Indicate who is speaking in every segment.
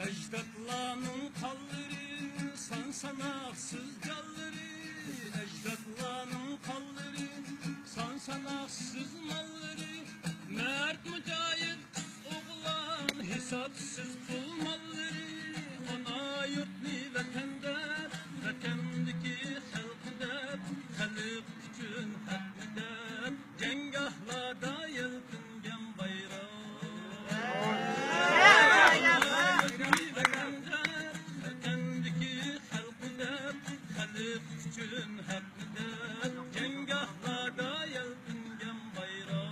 Speaker 1: Ecdatlarının kalları, sansanaksız calları. Ecdatlarının kalları, sansanaksız malları. Mert mücahit oğlan, hesapsız pul malları. Ana yurtni vatanda, vatandaki halkda, halk üçün hakkıda, cengahlarda yelpingen bayrağı. Üçün hakkıda, cengahlarda yelpingen bayrağı.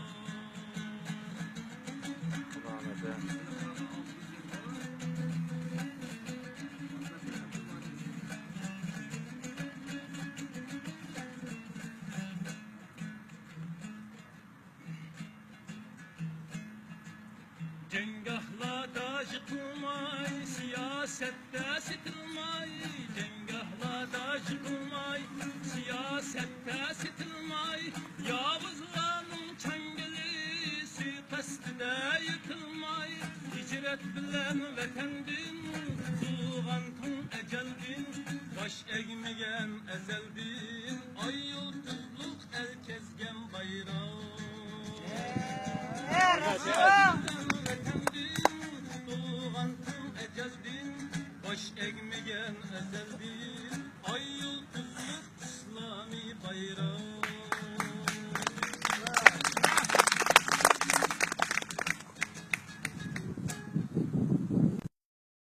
Speaker 1: Cengahlarda yıkılmay, siyasette sıkılmay. Cengahlarda yıkılmay, siyasette sıkılmay. Yavuzların çengeli, suikastide yıkılmay. Hicret bilen vatandin, tuğantın eceldin. Baş eğmeyen ezeldin, ay yıldızlık el kezgen bayrağı. Baş eğmeyen ezeldin, ay yıldızlık İslami bayrağı.